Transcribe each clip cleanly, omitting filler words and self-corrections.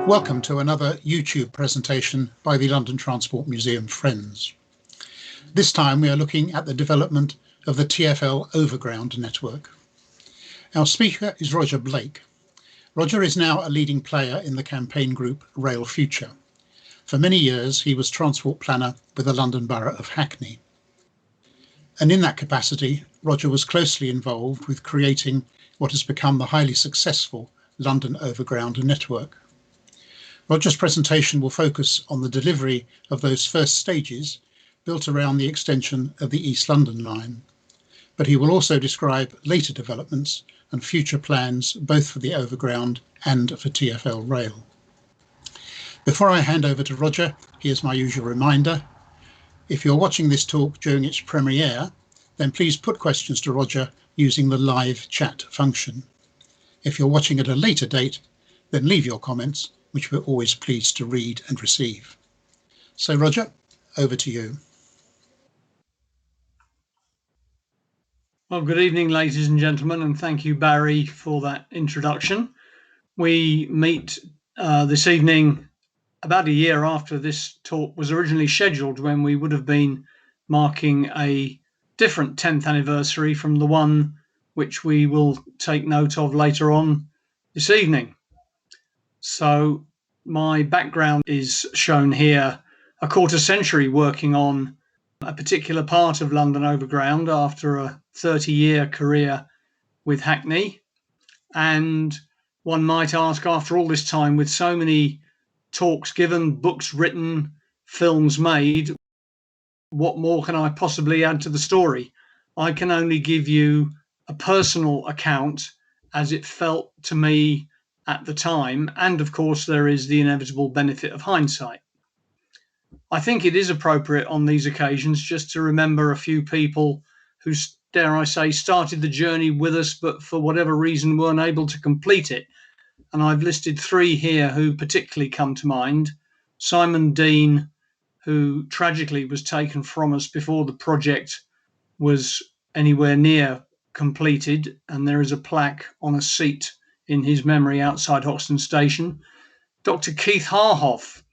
Welcome to another YouTube presentation by the London Transport Museum Friends. This time we are looking at the development of the TfL Overground network. Our speaker is Roger Blake. Roger is now a leading player in the campaign group Railfuture. For many years he was transport planner with the London Borough of Hackney. And in that capacity, Roger was closely involved with creating what has become the highly successful London Overground network. Roger's presentation will focus on the delivery of those first stages built around the extension of the East London line, but he will also describe later developments and future plans both for the Overground and for TfL Rail. Before I hand over to Roger, here's my usual reminder. If you're watching this talk during its premiere, then please put questions to Roger using the live chat function. If you're watching at a later date, then leave your comments, which we're always pleased to read and receive. So Roger, over to you. Well, good evening, ladies and gentlemen, and thank you, Barry, for that introduction. We meet this evening about a year after this talk was originally scheduled, when we would have been marking a different 10th anniversary from the one which we will take note of later on this evening. So my background is shown here, a quarter century working on a particular part of London Overground after a 30-year career with Hackney. And one might ask, after all this time, with so many talks given, books written, films made, what more can I possibly add to the story? I can only give you a personal account as it felt to me at the time, and of course there is the inevitable benefit of hindsight. I think it is appropriate on these occasions just to remember a few people who, dare I say, started the journey with us, but for whatever reason weren't able to complete it. And I've listed three here who particularly come to mind. Simon Dean, who tragically was taken from us before the project was anywhere near completed, and there is a plaque on a seat in his memory outside Hoxton Station. Dr. Keith Harhoff,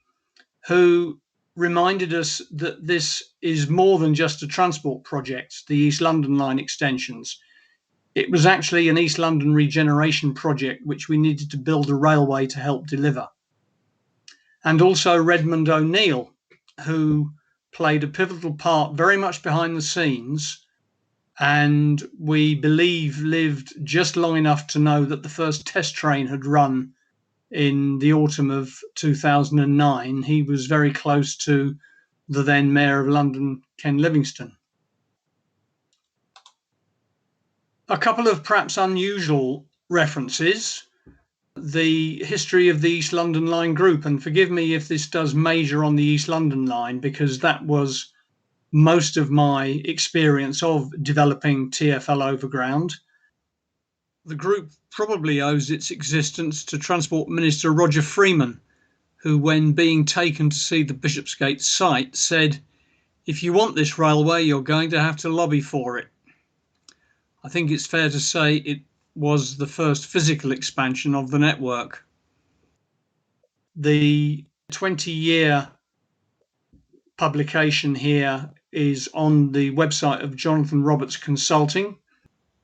who reminded us that this is more than just a transport project, the East London line extensions. It was actually an East London regeneration project which we needed to build a railway to help deliver. And also Redmond O'Neill, who played a pivotal part very much behind the scenes, and we believe lived just long enough to know that the first test train had run in the autumn of 2009. He was very close to the then Mayor of London, Ken Livingstone. A couple of perhaps unusual references. The history of the East London Line group, and forgive me if this does major on the East London Line, because that was most of my experience of developing TfL Overground. The group probably owes its existence to Transport Minister Roger Freeman, who, when being taken to see the Bishopsgate site, said, "If you want this railway, you're going to have to lobby for it." I think it's fair to say it was the first physical expansion of the network. The 20-year publication here is on the website of Jonathan Roberts Consulting.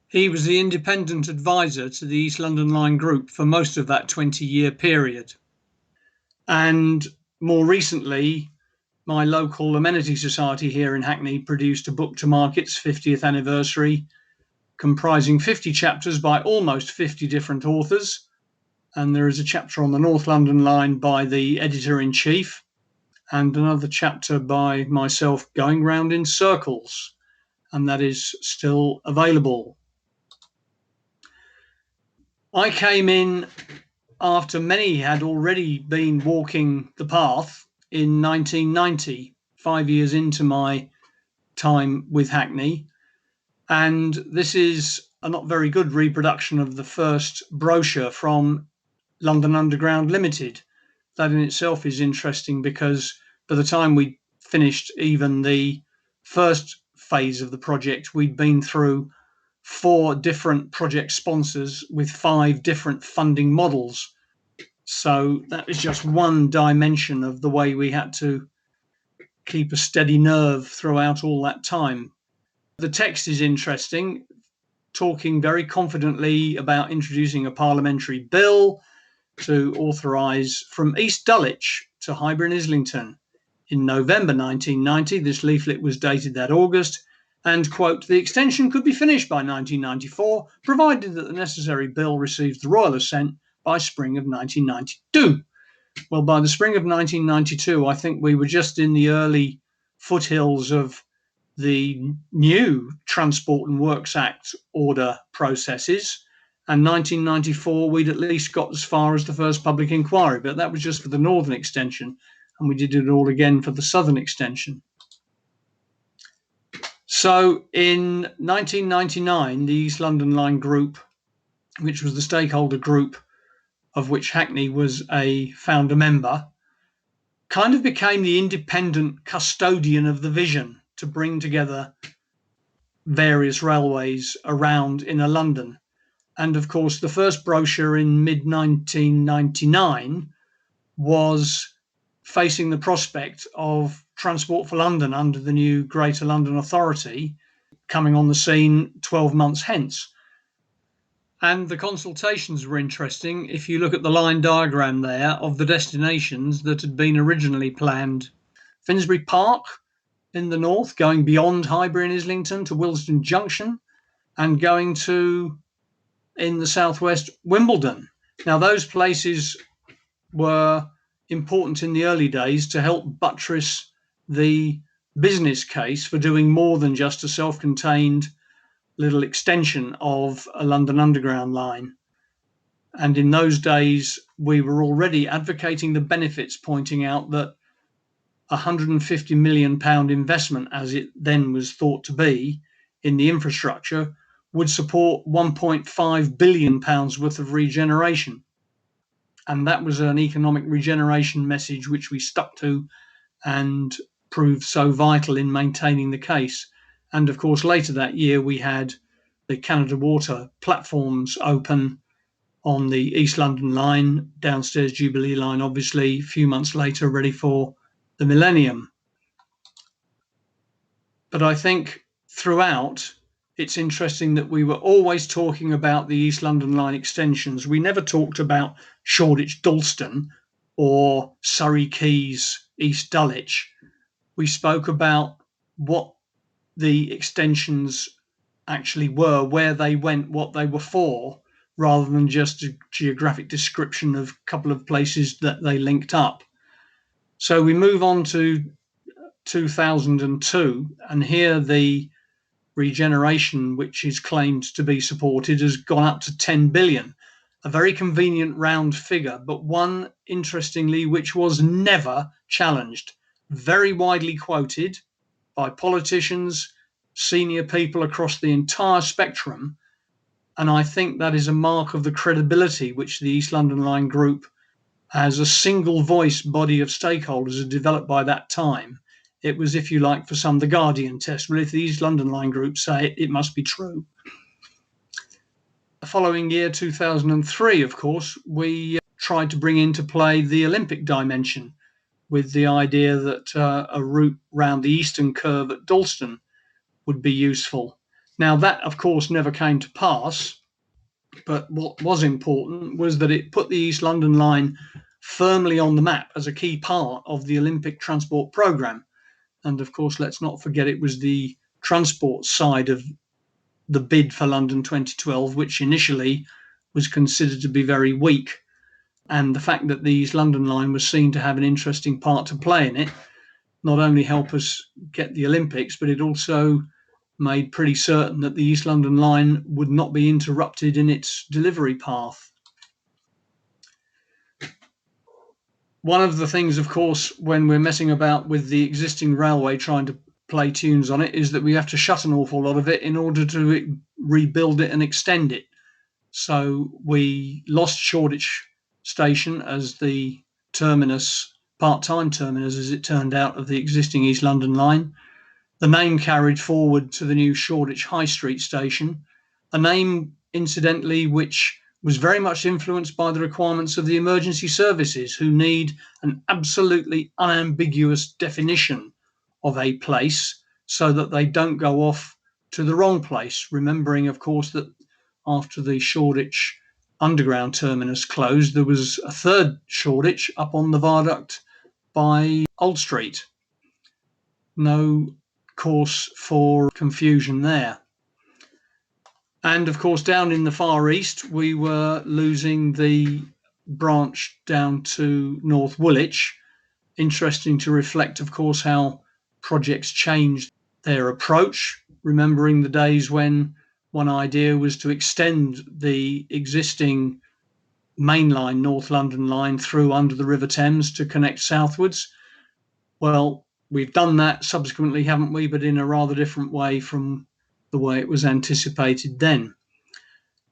He was the independent advisor to the East London Line group for most of that 20-year period. And more recently, my local amenity society here in Hackney produced a book to mark its 50th anniversary, comprising 50 chapters by almost 50 different authors. And there is a chapter on the North London Line by the editor-in-chief, and another chapter by myself going round in circles, and that is still available. I came in after many had already been walking the path in 1990, 5 years into my time with Hackney. And this is a not very good reproduction of the first brochure from London Underground Limited. That in itself is interesting, because by the time we finished even the first phase of the project, we'd been through 4 different project sponsors with 5 different funding models. So that is just one dimension of the way we had to keep a steady nerve throughout all that time. The text is interesting, talking very confidently about introducing a parliamentary bill to authorise from East Dulwich to Highbury and Islington in November 1990. This leaflet was dated that August, and, quote, the extension could be finished by 1994, provided that the necessary bill receives the royal assent by spring of 1992. Well, by the spring of 1992, I think we were just in the early foothills of the new Transport and Works Act order processes. And 1994, we'd at least got as far as the first public inquiry, but that was just for the northern extension, and we did it all again for the southern extension. So in 1999, the East London Line Group, which was the stakeholder group of which Hackney was a founder member, kind of became the independent custodian of the vision to bring together various railways around inner London. And of course, the first brochure in mid-1999 was facing the prospect of Transport for London under the new Greater London Authority coming on the scene 12 months hence. And the consultations were interesting. If you look at the line diagram there of the destinations that had been originally planned, Finsbury Park in the north, going beyond Highbury and Islington to Willesden Junction, and going to, in the southwest, Wimbledon. Now, those places were important in the early days to help buttress the business case for doing more than just a self-contained little extension of a London Underground line. And in those days, we were already advocating the benefits, pointing out that £150 million investment, as it then was thought to be, in the infrastructure would support £1.5 billion worth of regeneration. And that was an economic regeneration message which we stuck to and proved so vital in maintaining the case. And of course, later that year, we had the Canada Water platforms open on the East London line, downstairs Jubilee line, obviously, a few months later, ready for the millennium. But I think throughout, it's interesting that we were always talking about the East London line extensions. We never talked about Shoreditch Dalston or Surrey Quays East Dulwich. We spoke about what the extensions actually were, where they went, what they were for, rather than just a geographic description of a couple of places that they linked up. So we move on to 2002, and here the regeneration, which is claimed to be supported, has gone up to 10 billion. A very convenient round figure, but one, interestingly, which was never challenged. Very widely quoted by politicians, senior people across the entire spectrum. And I think that is a mark of the credibility which the East London Line Group, as a single voice body of stakeholders, had developed by that time. It was, if you like, for some, the Guardian test. Well, if the East London Line Group say it, it must be true. The following year, 2003, of course, we tried to bring into play the Olympic dimension with the idea that a route round the eastern curve at Dalston would be useful. Now, that, of course, never came to pass, but what was important was that it put the East London line firmly on the map as a key part of the Olympic transport programme. And, of course, let's not forget it was the transport side of the bid for London 2012, which initially was considered to be very weak. And the fact that the East London line was seen to have an interesting part to play in it not only helped us get the Olympics, but it also made pretty certain that the East London line would not be interrupted in its delivery path. One of the things, of course, when we're messing about with the existing railway, trying to play tunes on it, is that we have to shut an awful lot of it in order to rebuild it and extend it. So we lost Shoreditch Station as the terminus, part-time terminus, as it turned out, of the existing East London line. The name carried forward to the new Shoreditch High Street Station, a name, incidentally, which was very much influenced by the requirements of the emergency services, who need an absolutely unambiguous definition of a place so that they don't go off to the wrong place. Remembering, of course, that after the Shoreditch Underground terminus closed, there was a third Shoreditch up on the viaduct by Old Street. No cause for confusion there. And of course, down in the Far East, we were losing the branch down to North Woolwich. Interesting to reflect, of course, how projects changed their approach, remembering the days when one idea was to extend the existing mainline North London line through under the River Thames to connect southwards. Well, we've done that subsequently, haven't we? But in a rather different way from the way it was anticipated then.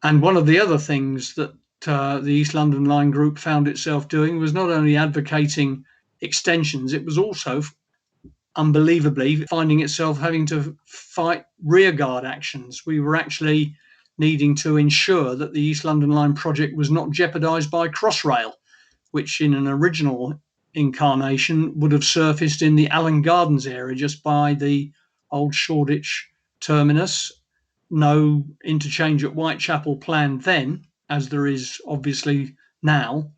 And one of the other things that the East London Line Group found itself doing was not only advocating extensions, it was also, unbelievably, finding itself having to fight rearguard actions. We were actually needing to ensure that the East London Line project was not jeopardised by Crossrail, which in an original incarnation would have surfaced in the Allen Gardens area just by the old Shoreditch terminus. No interchange at Whitechapel planned then, as there is obviously now.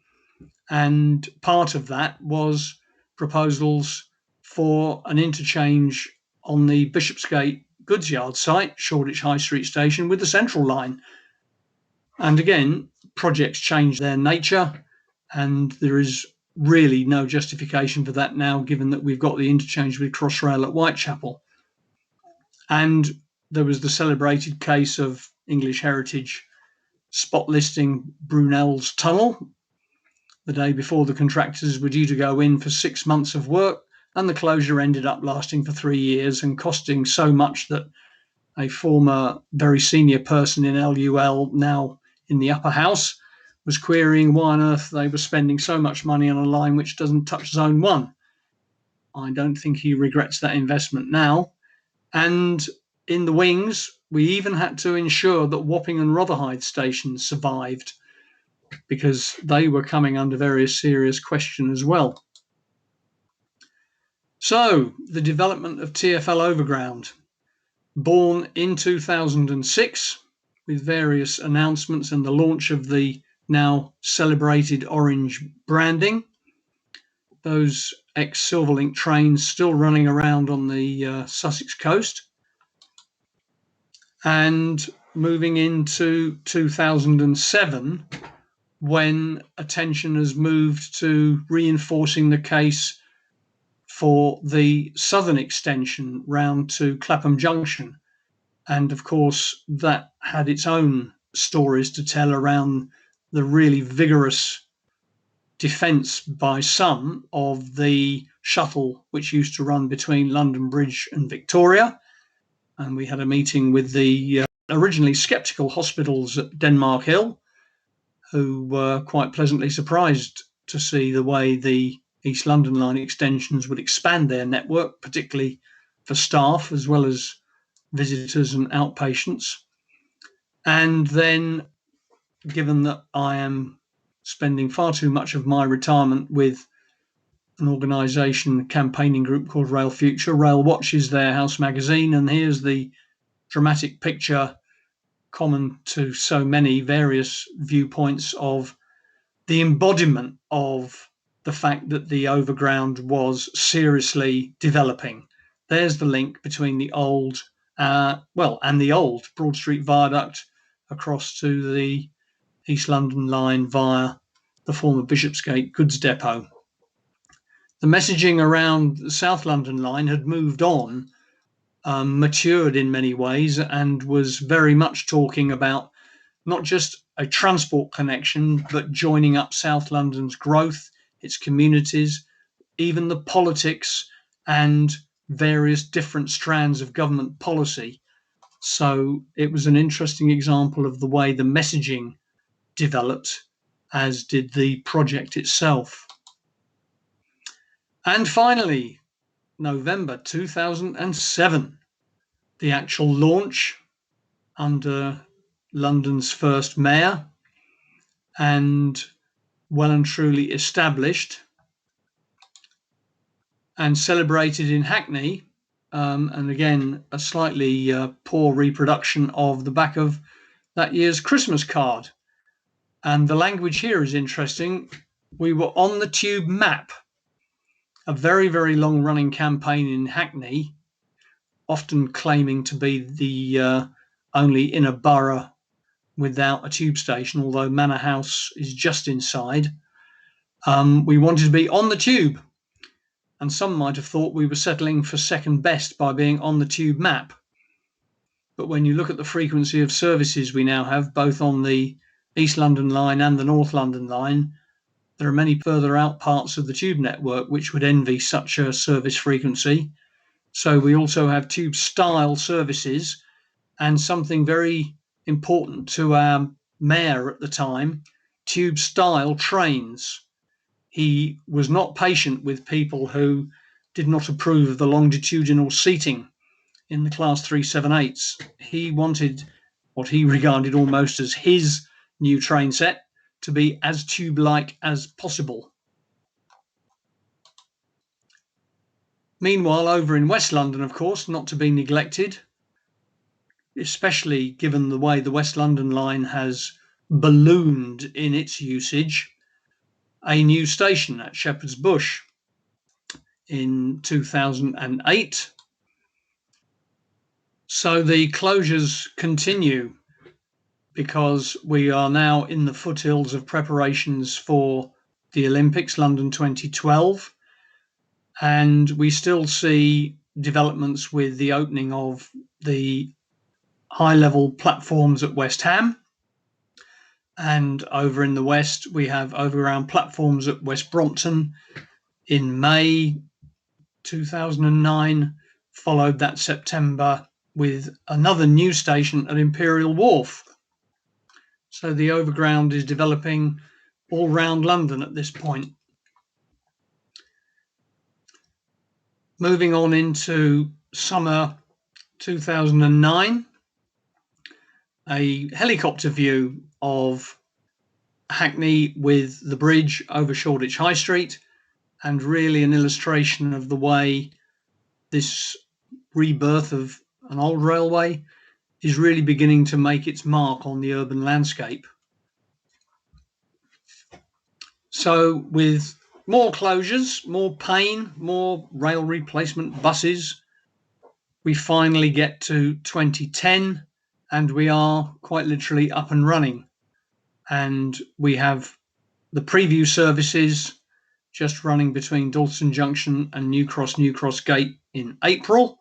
And part of that was proposals for an interchange on the Bishopsgate goods yard site, Shoreditch High Street Station, with the Central Line. And again, projects change their nature, and there is really no justification for that now, given that we've got the interchange with Crossrail at Whitechapel. And there was the celebrated case of English Heritage spot listing Brunel's Tunnel the day before the contractors were due to go in for 6 months of work, and the closure ended up lasting for 3 years and costing so much that a former very senior person in LUL, now in the upper house, was querying why on earth they were spending so much money on a line which doesn't touch Zone 1. I don't think he regrets that investment now. And in the wings, we even had to ensure that Wapping and Rotherhithe stations survived, because they were coming under various serious question as well. So, the development of TfL Overground, born in 2006, with various announcements and the launch of the now celebrated orange branding. Those ex-Silverlink trains still running around on the Sussex coast. And moving into 2007, when attention has moved to reinforcing the case for the southern extension round to Clapham Junction. And of course, that had its own stories to tell around the really vigorous defence by some of the shuttle which used to run between London Bridge and Victoria. And we had a meeting with the originally sceptical hospitals at Denmark Hill, who were quite pleasantly surprised to see the way the East London Line extensions would expand their network, particularly for staff as well as visitors and outpatients. And then, given that I am spending far too much of my retirement with an organisation, campaigning group called Railfuture, Rail Watch is their house magazine, and here's the dramatic picture common to so many various viewpoints of the embodiment of the fact that the Overground was seriously developing. There's the link between the old, and the old Broad Street Viaduct across to the East London Line via the former Bishopsgate goods depot. The messaging around the South London Line had moved on, matured in many ways, and was very much talking about not just a transport connection, but joining up South London's growth, its communities, even the politics and various different strands of government policy. So it was an interesting example of the way the messaging developed, as did the project itself. And finally, November 2007, the actual launch under London's first mayor, and well and truly established and celebrated in Hackney. And again, a slightly poor reproduction of the back of that year's Christmas card. And the language here is interesting. We were on the tube map, a very, very long running campaign in Hackney, often claiming to be the only inner borough without a tube station, although Manor House is just inside. We wanted to be on the tube, and some might have thought we were settling for second best by being on the tube map. But when you look at the frequency of services we now have, both on the East London line and the North London line, there are many further out parts of the tube network which would envy such a service frequency. So we also have tube style services, and something very important to our mayor at the time, tube style trains. He was not patient with people who did not approve of the longitudinal seating in the Class 378s. He wanted what he regarded almost as his new train set to be as tube-like as possible. Meanwhile, over in West London, of course, not to be neglected, especially given the way the West London line has ballooned in its usage, a new station at Shepherd's Bush in 2008. So the closures continue because we are now in the foothills of preparations for the Olympics, London 2012. And we still see developments with the opening of the high-level platforms at West Ham. And over in the West, we have overground platforms at West Brompton in May 2009, followed that September with another new station at Imperial Wharf. So the Overground is developing all round London at this point. Moving on into summer 2009, a helicopter view of Hackney with the bridge over Shoreditch High Street, and really an illustration of the way this rebirth of an old railway is really beginning to make its mark on the urban landscape. So with more closures, more pain, more rail replacement buses, we finally get to 2010 and we are quite literally up and running. And we have the preview services just running between Dalston Junction and New Cross Gate in April,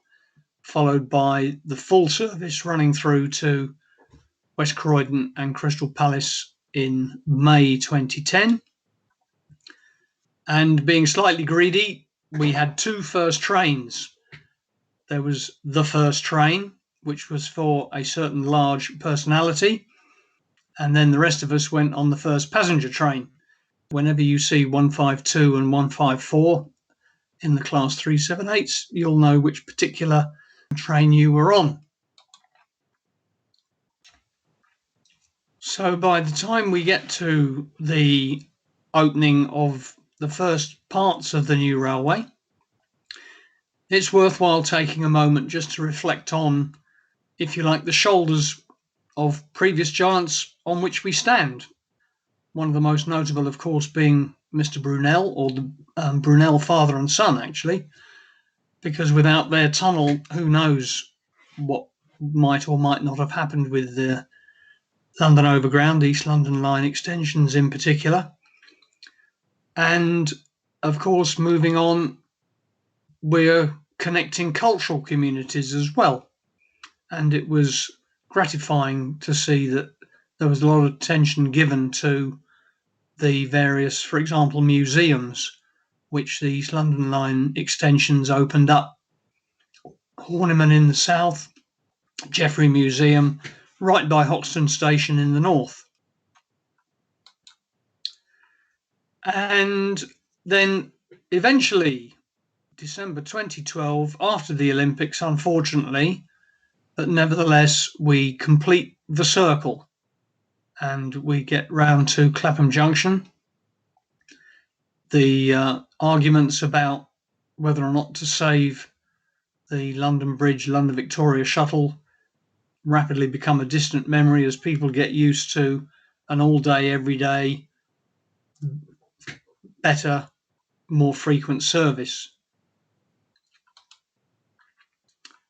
followed by the full service running through to West Croydon and Crystal Palace in May 2010. And being slightly greedy, we had two first trains. There was the first train, which was for a certain large personality, and then the rest of us went on the first passenger train. Whenever you see 152 and 154 in the Class 378s, you'll know which particular train you were on. So by the time we get to the opening of the first parts of the new railway, it's worthwhile taking a moment just to reflect on, if you like, the shoulders of previous giants on which we stand. One of the most notable, of course, being Mr. Brunel, or the Brunel father and son, actually, because without their tunnel, who knows what might or might not have happened with the London Overground, East London line extensions in particular. And, of course, moving on, we're connecting cultural communities as well. And it was gratifying to see that there was a lot of attention given to the various, for example, museums, which the East London line extensions opened up. Horniman in the south, Jeffrey Museum, right by Hoxton Station in the north. And then eventually, December 2012, after the Olympics, unfortunately, but nevertheless, we complete the circle. and we get round to Clapham Junction. The arguments about whether or not to save the London Bridge, London Victoria shuttle rapidly become a distant memory as people get used to an all day, every day, better, more frequent service.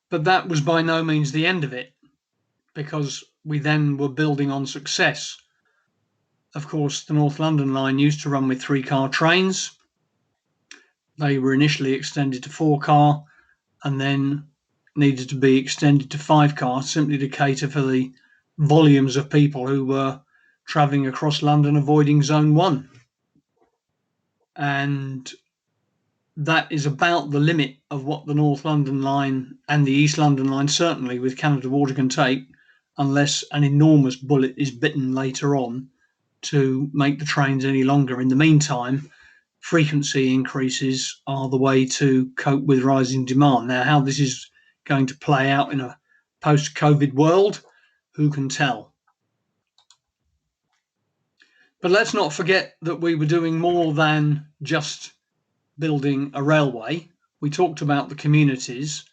But that was by no means the end of it, because we then were building on success. Of course, the North London line used to run with 3-car trains. They were initially extended to 4-car and then needed to be extended to 5-car, simply to cater for the volumes of people who were travelling across London avoiding Zone 1. And that is about the limit of what the North London line and the East London line, certainly with Canada Water, can take, unless an enormous bullet is bitten later on to make the trains any longer. In the meantime, frequency increases are the way to cope with rising demand. Now, how this is going to play out in a post-COVID world, who can tell? But let's not forget that we were doing more than just building a railway. We talked about the communities,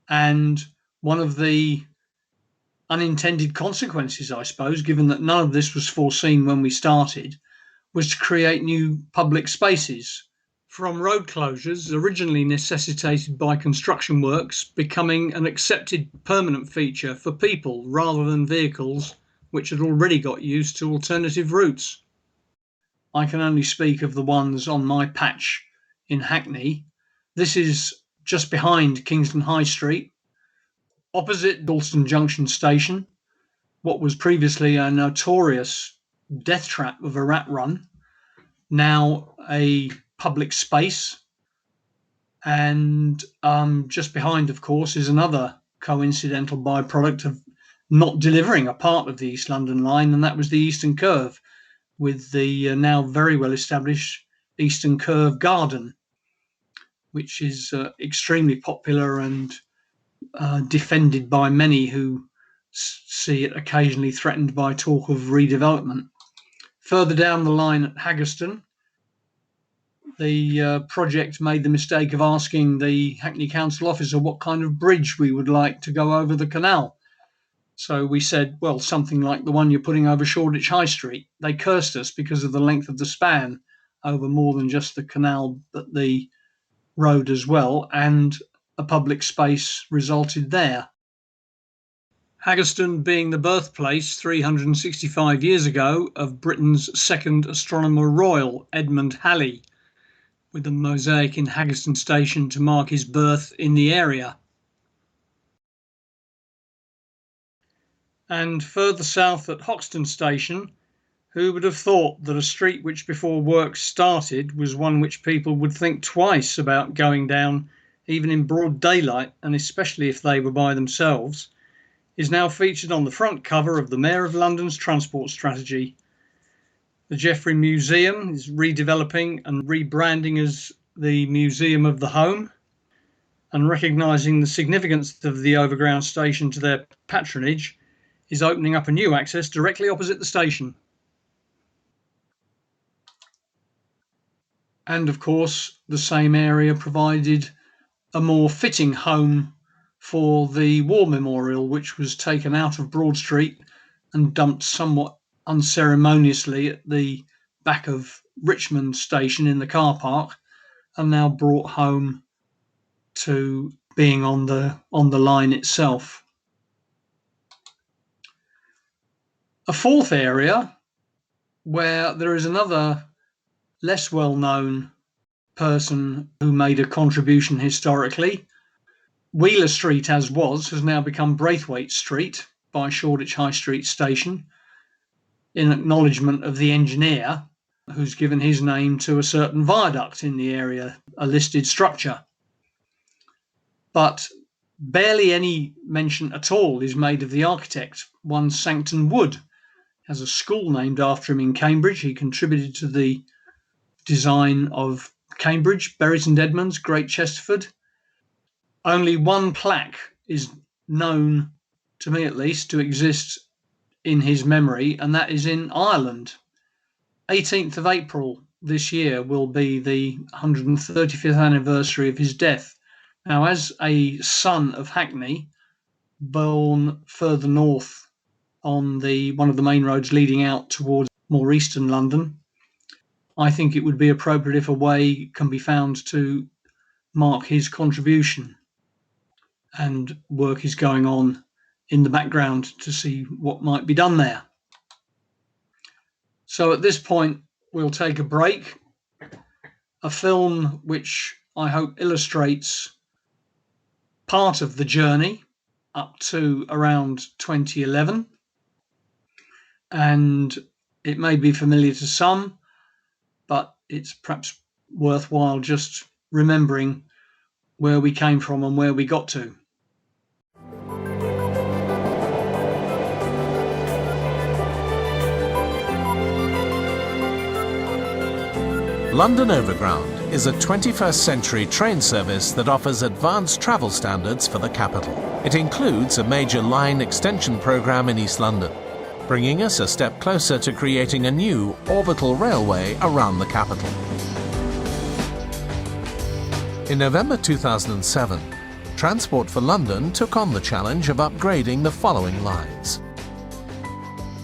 and one of the unintended consequences, I suppose, given that none of this was foreseen when we started, was to create new public spaces, from road closures originally necessitated by construction works becoming an accepted permanent feature for people rather than vehicles which had already got used to alternative routes. I can only speak of the ones on my patch in Hackney. This is just behind Kingston High Street, opposite Dalston Junction Station, what was previously a notorious death trap of a rat run, now a public space. And just behind, of course, is another coincidental byproduct of not delivering a part of the East London line, and that was the Eastern Curve, with the now very well established Eastern Curve Garden, which is extremely popular and defended by many who see it occasionally threatened by talk of redevelopment. Further down the line at Haggerston, the project made the mistake of asking the Hackney Council officer what kind of bridge we would like to go over the canal. So we said, well, something like the one you're putting over Shoreditch High Street. They cursed us because of the length of the span over more than just the canal, but the road as well, and a public space resulted there. Haggerston being the birthplace 365 years ago of Britain's second Astronomer Royal, Edmund Halley, with a mosaic in Haggerston Station to mark his birth in the area. And further south at Hoxton Station, who would have thought that a street which before work started was one which people would think twice about going down, even in broad daylight, and especially if they were by themselves, is now featured on the front cover of the Mayor of London's transport strategy. The Jeffrey Museum is redeveloping and rebranding as the Museum of the Home, and recognising the significance of the Overground station to their patronage, is opening up a new access directly opposite the station. And of course, the same area provided a more fitting home for the War Memorial, which was taken out of Broad Street and dumped somewhat unceremoniously at the back of Richmond Station in the car park, and now brought home to being on the line itself. A fourth area where there is another less well-known person who made a contribution historically. Wheeler Street, as was, has now become Braithwaite Street by Shoreditch High Street Station, in acknowledgement of the engineer who's given his name to a certain viaduct in the area, a listed structure. But barely any mention at all is made of the architect, one Sancton Wood. Has a school named after him in Cambridge. He contributed to the design of Cambridge, Bury St Edmunds, Great Chesterford. Only one plaque is known, to me at least, to exist in his memory, and that is in Ireland. 18th of April this year will be the 135th anniversary of his death. Now, as a son of Hackney, born further north on one of the main roads leading out towards more eastern London, I think it would be appropriate if a way can be found to mark his contribution, and work is going on in the background to see what might be done there. So at this point, we'll take a break. A film which I hope illustrates part of the journey up to around 2011. And it may be familiar to some, but it's perhaps worthwhile just remembering where we came from and where we got to. London Overground is a 21st century train service that offers advanced travel standards for the capital. It includes a major line extension programme in East London, bringing us a step closer to creating a new orbital railway around the capital. In November 2007, Transport for London took on the challenge of upgrading the following lines: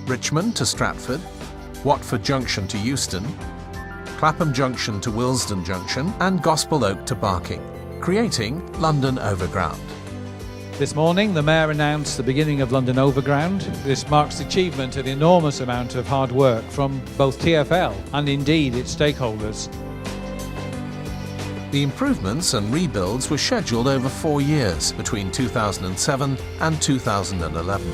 Richmond to Stratford, Watford Junction to Euston, Clapham Junction to Willesden Junction and Gospel Oak to Barking, creating London Overground. This morning, the Mayor announced the beginning of London Overground. This marks the achievement of an enormous amount of hard work from both TfL and indeed its stakeholders. The improvements and rebuilds were scheduled over 4 years, between 2007 and 2011.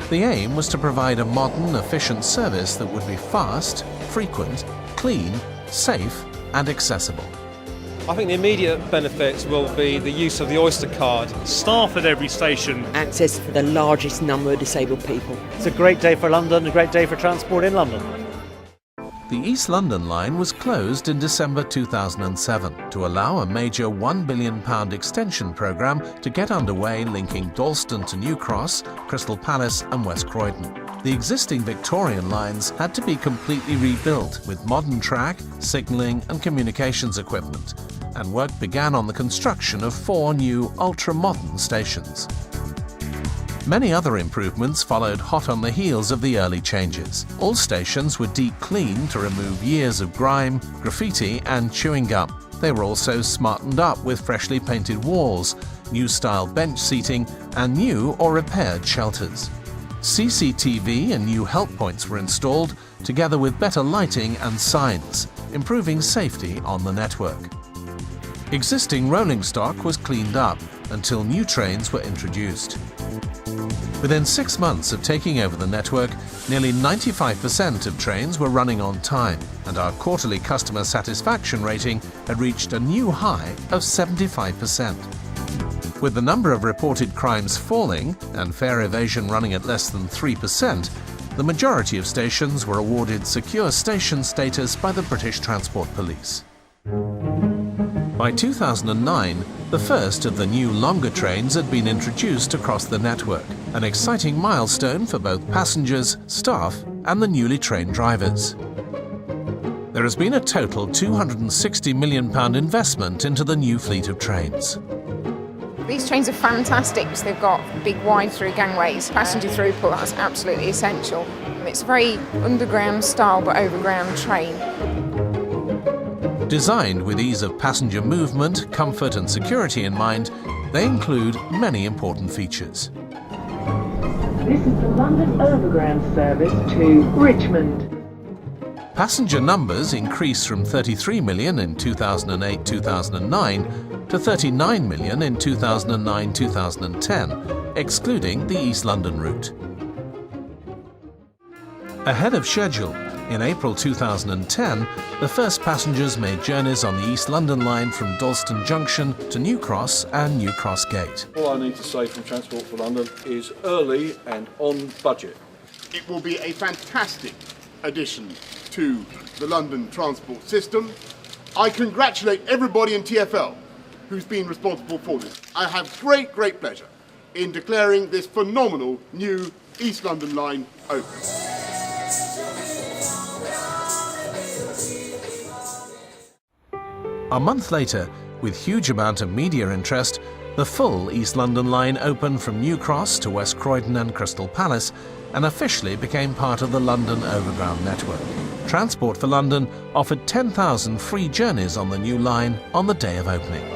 The aim was to provide a modern, efficient service that would be fast, frequent, clean, safe and accessible. I think the immediate benefits will be the use of the Oyster card. Staff at every station. Access for the largest number of disabled people. It's a great day for London, a great day for transport in London. The East London line was closed in December 2007 to allow a major £1 billion extension programme to get underway, linking Dalston to New Cross, Crystal Palace and West Croydon. The existing Victorian lines had to be completely rebuilt with modern track, signalling and communications equipment, and work began on the construction of 4 new ultra-modern stations. Many other improvements followed hot on the heels of the early changes. All stations were deep cleaned to remove years of grime, graffiti and chewing gum. They were also smartened up with freshly painted walls, new style bench seating and new or repaired shelters. CCTV and new help points were installed, together with better lighting and signs, improving safety on the network. Existing rolling stock was cleaned up until new trains were introduced. Within 6 months of taking over the network, nearly 95% of trains were running on time, and our quarterly customer satisfaction rating had reached a new high of 75%. With the number of reported crimes falling and fare evasion running at less than 3%, the majority of stations were awarded secure station status by the British Transport Police. By 2009, the first of the new longer trains had been introduced across the network, an exciting milestone for both passengers, staff and the newly trained drivers. There has been a total £260 million investment into the new fleet of trains. These trains are fantastic because they've got big wide-through gangways. Passenger throughput, that's absolutely essential. And it's a very underground style but overground train. Designed with ease of passenger movement, comfort and security in mind, they include many important features. This is the London Overground service to Richmond. Passenger numbers increased from 33 million in 2008-2009 to 39 million in 2009-2010, excluding the East London route. Ahead of schedule, in April 2010, the first passengers made journeys on the East London line from Dalston Junction to New Cross and New Cross Gate. All I need to say from Transport for London is early and on budget. It will be a fantastic addition to the London transport system. I congratulate everybody in TfL who's been responsible for this. I have great pleasure in declaring this phenomenal new East London line open. A month later, with huge amount of media interest, the full East London line opened from New Cross to West Croydon and Crystal Palace and officially became part of the London Overground network. Transport for London offered 10,000 free journeys on the new line on the day of opening.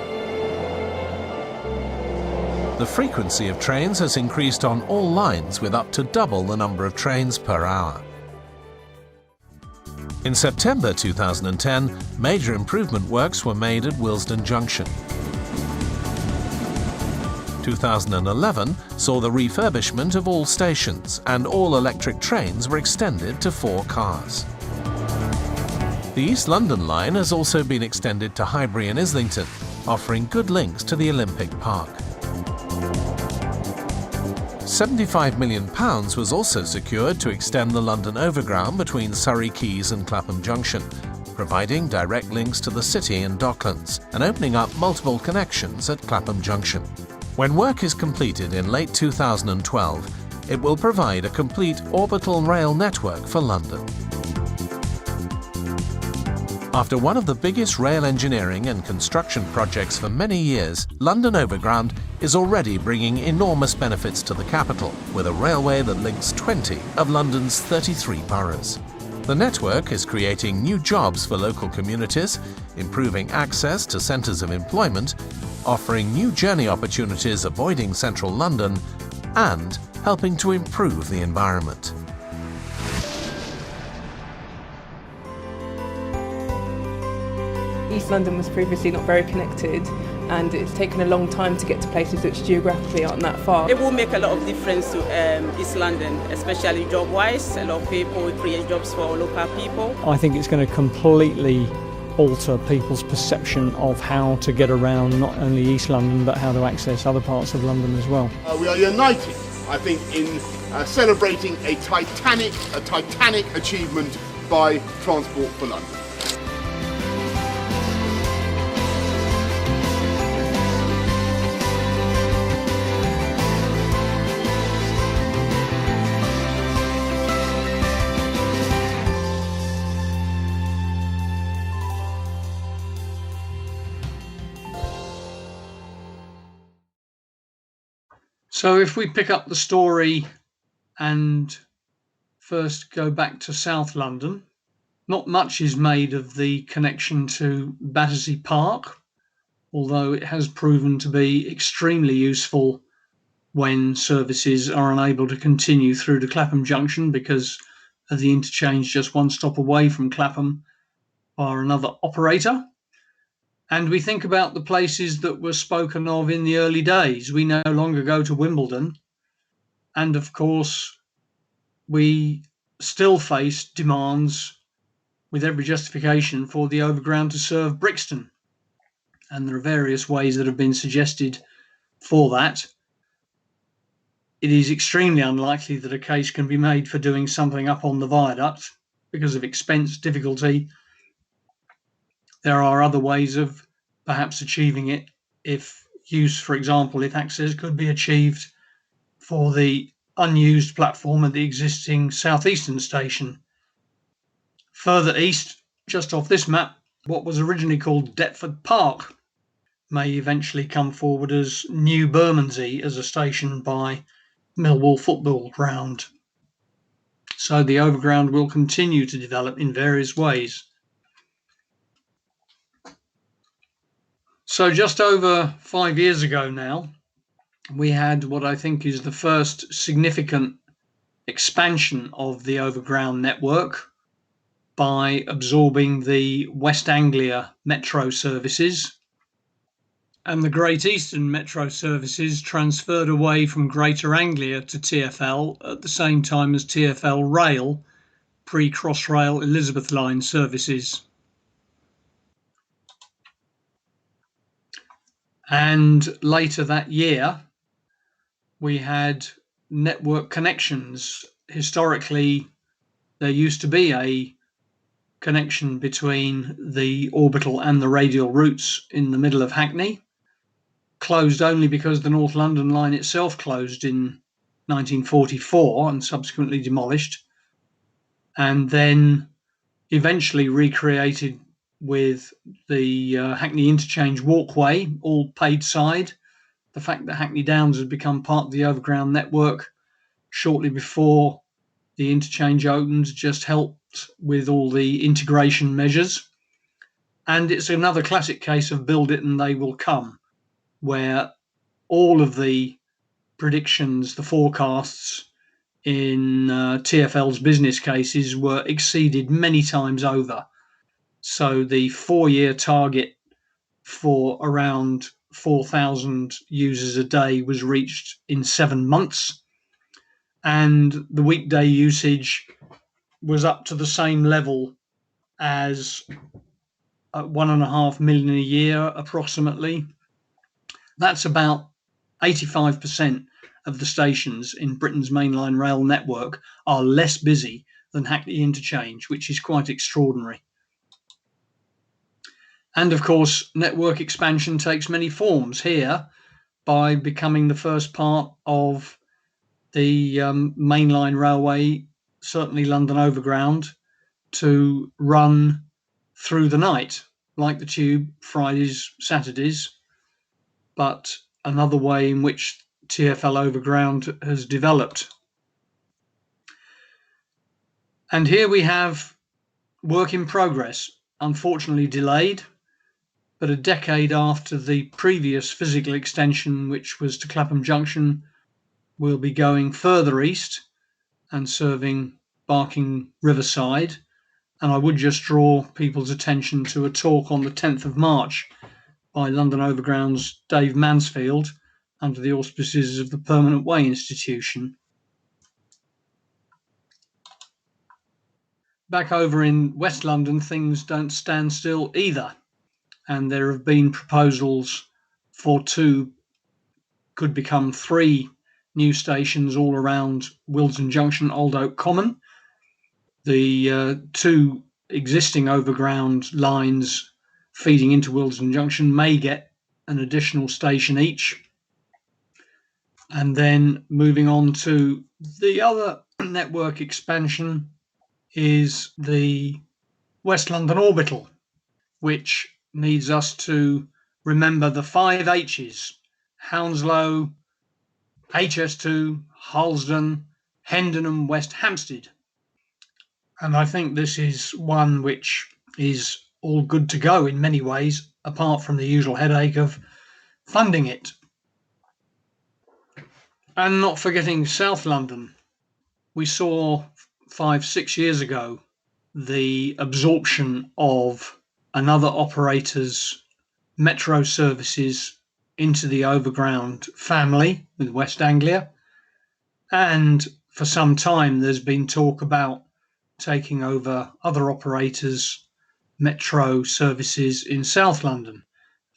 The frequency of trains has increased on all lines with up to double the number of trains per hour. In September 2010, major improvement works were made at Willesden Junction. 2011 saw the refurbishment of all stations, and all electric trains were extended to 4 cars. The East London line has also been extended to Highbury and Islington, offering good links to the Olympic Park. £75 million was also secured to extend the London Overground between Surrey Quays and Clapham Junction, providing direct links to the City and Docklands and opening up multiple connections at Clapham Junction. When work is completed in late 2012, it will provide a complete orbital rail network for London. After one of the biggest rail engineering and construction projects for many years, London Overground is already bringing enormous benefits to the capital, with a railway that links 20 of London's 33 boroughs. The network is creating new jobs for local communities, improving access to centres of employment, offering new journey opportunities avoiding central London, and helping to improve the environment. East London was previously not very connected, and it's taken a long time to get to places which geographically aren't that far. It will make a lot of difference to East London, especially job-wise. A lot of people create jobs for local people. I think it's going to completely alter people's perception of how to get around not only East London but how to access other parts of London as well. We are united, I think, in celebrating a titanic achievement by Transport for London. So if we pick up the story and first go back to South London, not much is made of the connection to Battersea Park, although it has proven to be extremely useful when services are unable to continue through to Clapham Junction because of the interchange just one stop away from Clapham by another operator. And we think about the places that were spoken of in the early days. We no longer go to Wimbledon. And of course, we still face demands with every justification for the Overground to serve Brixton. And there are various ways that have been suggested for that. It is extremely unlikely that a case can be made for doing something up on the viaduct because of expense, difficulty. There are other ways of perhaps achieving it if use, for example, if access could be achieved for the unused platform at the existing southeastern station. Further east, just off this map, what was originally called Deptford Park may eventually come forward as New Bermondsey as a station by Millwall Football Ground. So the Overground will continue to develop in various ways. So just over 5 years ago now, we had what I think is the first significant expansion of the Overground network by absorbing the West Anglia metro services, and the Great Eastern metro services transferred away from Greater Anglia to TfL at the same time as TfL Rail, pre-Crossrail Elizabeth Line services. And later that year, we had network connections. Historically, there used to be a connection between the orbital and the radial routes in the middle of Hackney, closed only because the North London line itself closed in 1944 and subsequently demolished, and then eventually recreated with the Hackney Interchange walkway, all paid side. The fact that Hackney Downs had become part of the Overground network shortly before the interchange opened just helped with all the integration measures. And it's another classic case of build it and they will come, where all of the predictions, the forecasts in TfL's business cases were exceeded many times over. So the 4-year target for around 4,000 users a day was reached in 7 months, and the weekday usage was up to the same level as 1.5 million a year approximately. That's about 85% of the stations in Britain's mainline rail network are less busy than Hackney Interchange, which is quite extraordinary. And of course, network expansion takes many forms here by becoming the first part of the mainline railway, certainly London Overground, to run through the night, like the Tube, Fridays, Saturdays, but another way in which TfL Overground has developed. And here we have work in progress, unfortunately delayed, but a decade after the previous physical extension, which was to Clapham Junction, will be going further east and serving Barking Riverside. And I would just draw people's attention to a talk on the 10th of March by London Overground's Dave Mansfield under the auspices of the Permanent Way Institution. Back over in West London, things don't stand still either. And there have been proposals for 2, could become 3 new stations all around Willesden Junction, Old Oak Common. The 2 existing overground lines feeding into Willesden Junction may get an additional station each. And then moving on to the other network expansion is the West London Orbital, which needs us to remember the 5 H's: Hounslow, HS2, Harlesden, Hendon and West Hampstead. And I think this is one which is all good to go in many ways, apart from the usual headache of funding it. And not forgetting South London. We saw 5-6 years ago the absorption of another operator's metro services into the Overground family with West Anglia. And for some time, there's been talk about taking over other operators' metro services in South London.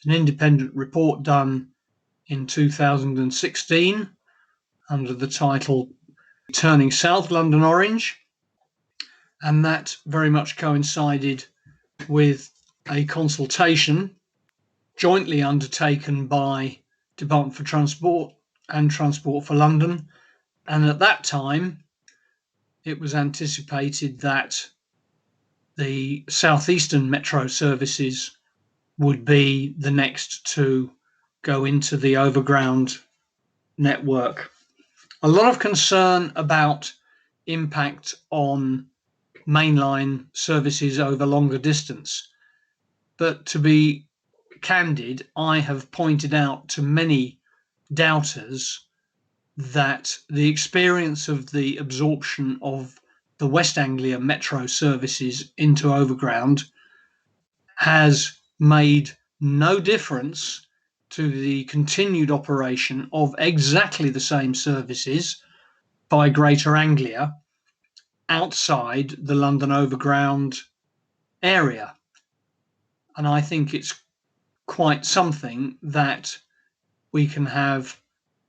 An independent report done in 2016 under the title Turning South London Orange, and that very much coincided with a consultation jointly undertaken by Department for Transport and Transport for London. And at that time, it was anticipated that the southeastern metro services would be the next to go into the Overground network. A lot of concern about impact on mainline services over longer distance. But to be candid, I have pointed out to many doubters that the experience of the absorption of the West Anglia metro services into Overground has made no difference to the continued operation of exactly the same services by Greater Anglia outside the London Overground area. And I think it's quite something that we can have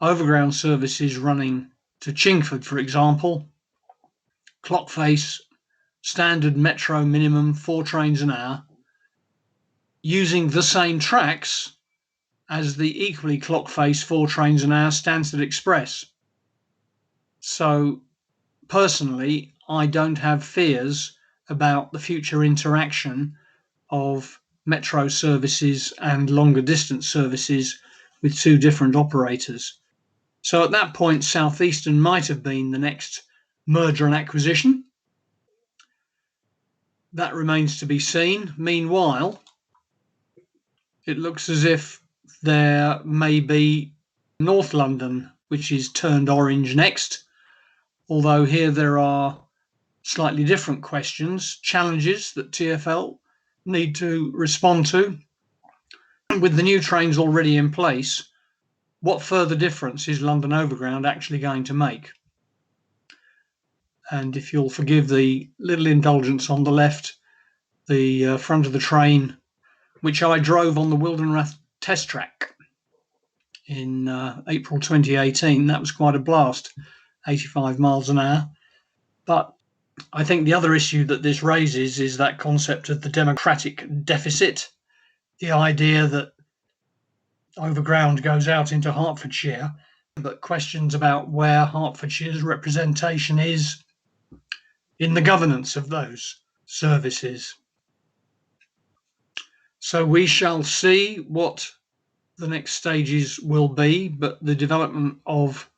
Overground services running to Chingford, for example, clock face, standard metro minimum, 4 trains an hour, using the same tracks as the equally clock face 4 trains an hour Stansted Express. So personally, I don't have fears about the future interaction of metro services and longer distance services with two different operators. So at that point, Southeastern might have been the next merger and acquisition. That remains to be seen. Meanwhile, it looks as if there may be North London, which is turned orange next, although here there are slightly different questions, challenges that TfL need to respond to. With the new trains already in place, what further difference is London Overground actually going to make? And if you'll forgive the little indulgence on the left, the front of the train, which I drove on the Wildenrath test track in April 2018. That was quite a blast, 85 miles an hour. But I think the other issue that this raises is that concept of the democratic deficit, the idea that Overground goes out into Hertfordshire, but questions about where Hertfordshire's representation is in the governance of those services. So we shall see what the next stages will be, but the development of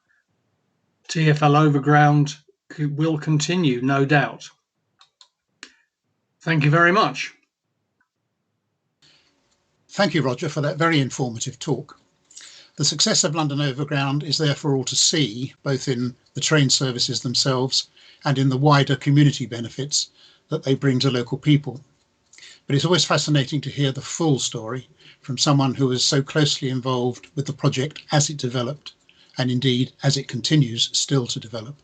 TfL Overground will continue, no doubt. Thank you very much. Thank you, Roger, for that very informative talk. The success of London Overground is there for all to see, both in the train services themselves and in the wider community benefits that they bring to local people. But it's always fascinating to hear the full story from someone who was so closely involved with the project as it developed, and indeed as it continues still to develop.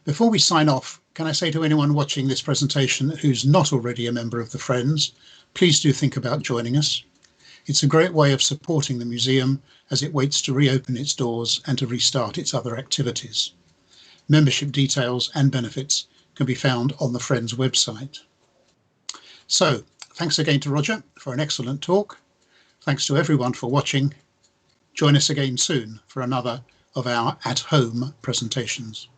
Before we sign off, can I say to anyone watching this presentation who's not already a member of the Friends, please do think about joining us. It's a great way of supporting the museum as it waits to reopen its doors and to restart its other activities. Membership details and benefits can be found on the Friends website. So, thanks again to Roger for an excellent talk. Thanks to everyone for watching. Join us again soon for another of our at-home presentations.